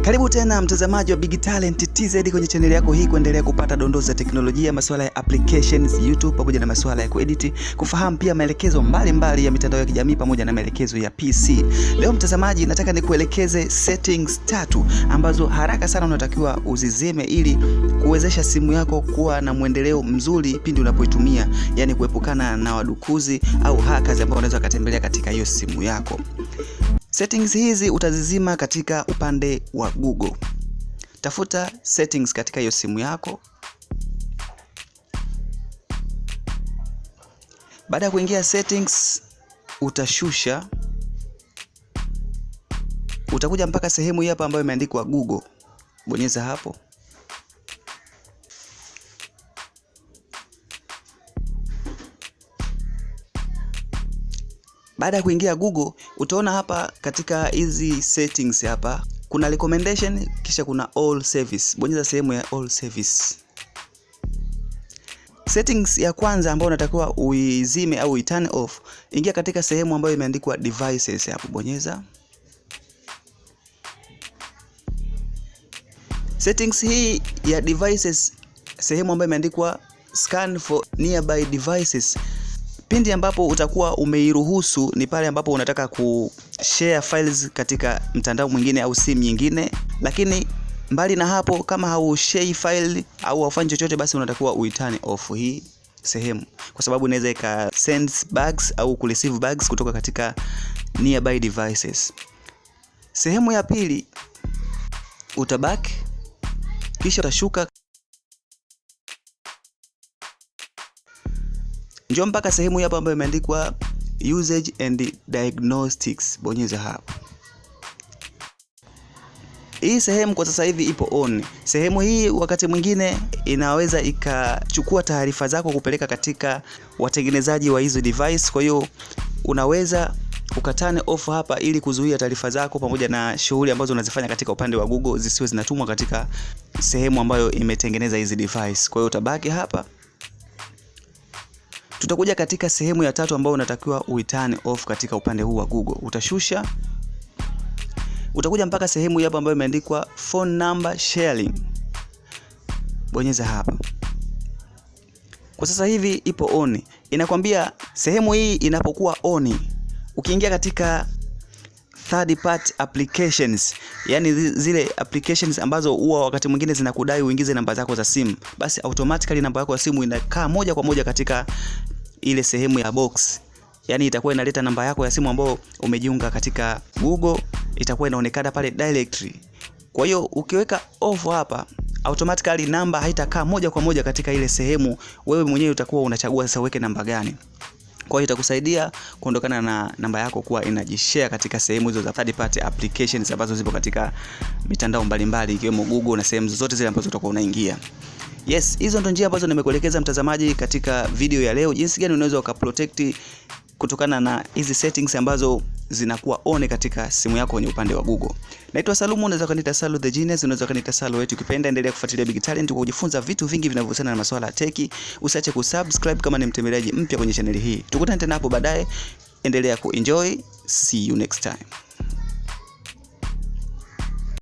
Karibu tena mtazamaji wa Big Talent TZ kwenye channel yako hii kuendelea kupata dondoo za teknolojia, masuala ya applications, YouTube pamoja na masuala ya kuedit, kufahamu pia maelekezo mbalimbali ya mitandao ya kijamii pamoja na maelekezo ya PC. Leo mtazamaji, nataka nikuelekeze settings 3 ambazo haraka sana unatakiwa uzizime ili kuwezesha simu yako kuwa na muendeleo mzuri pindi unapoitumia, yani kuepukana na wadukuzi au hackers ambao wanaweza kutembelea katika hiyo simu yako. Settings hizi utazizima katika upande wa Google. Tafuta settings katika hiyo simu yako. Baada ya kuingia settings, utashusha. Utakuja mpaka sehemu hii hapa ambayo imeandikwa Google. Bonyeza hapo. Baada ya kuingia Google, utaona hapa katika hizi settings hapa kuna recommendation kisha kuna all service. Bonyeza sehemu ya all service. Settings ya kwanza ambayo unatakiwa uizime au turn off, ingia katika sehemu ambayo imeandikwa devices hapo, bonyeza. Settings hii ya devices, sehemu ambayo imeandikwa scan for nearby devices, pindi ambapo utakuwa umeiruhusu ni pale ambapo unataka kushare files katika mtandao mwingine au simu nyingine. Lakini mbali na hapo, kama haushare file au haufanyi chochote, basi unatakiwa uitane off hii sehemu, kwa sababu inaweza ika send bugs au kureceive bugs kutoka katika nearby devices. Sehemu ya pili utaback, kisha utashuka njoo mpaka sehemu hapa ambayo imeandikwa usage and diagnostics. Bonyeza hapo. Hii sehemu kwa sasa hivi ipo on. Sehemu hii wakati mwingine inaweza ikachukua taarifa zako kupeleka katika watengenezaji wa hizo device. Kwa hiyo unaweza ukatane off hapa ili kuzuia taarifa zako pamoja na shughuli ambazo unazifanya katika upande wa Google zisiwe zinatumwa katika sehemu ambayo imetengeneza hizi device. Kwa hiyo utabaki hapa. Tutakuja katika sehemu ya tatu ambayo unatakiwa uitane off katika upande huu wa Google. Utashusha. Utakuja mpaka sehemu hapa ambayo imeandikwa phone number sharing. Bonyeza hapa. Kwa sasa hivi ipo on. Inakwambia sehemu hii inapokuwa on, ukiingia katika third party applications, yani zile applications ambazo huwa wakati mwingine zinakudai uingize namba zako za simu, basi automatically namba yako ya simu inakaa moja kwa moja katika ile sehemu ya box. Yani itakuwa inaleta namba yako ya simu ambayo umejiunga katika Google, itakuwa inaonekana pale directly. Kwa hiyo ukiweka off hapa, automatically namba haitakaa moja kwa moja katika ile sehemu. Wewe mwenyewe utakuwa unachagua sasa uweke namba gani. Kwa hiyo itakusaidia kuondokana na namba yako kuwa inajishare katika sehemu hizo za third party applications ambazo zipo katika mitandao mbalimbali ikiwemo Google na sehemu zote zile ambazo utakuwa unaingia. Yes, hizo ndio njia ambazo nimekuelekeza mtazamaji katika video ya leo, jinsi gani unaweza ukaprotect kutokana na hizi settings ambazo zinakuwa on katika simu yako kwenye upande wa Google. Naitwa Salumu, unaweza kuniita Salu the Genius, unaweza kuniita Salu wetu ukipenda. Endelea kufuatilia Big Talent kwa kujifunza vitu vingi vinavyohusiana na masuala ya tech. Usiache kusubscribe kama ni mtembeleaji mpya kwenye channel hii. Tukutane tena hapo baadaye. Endelea kuenjoy. See you next time.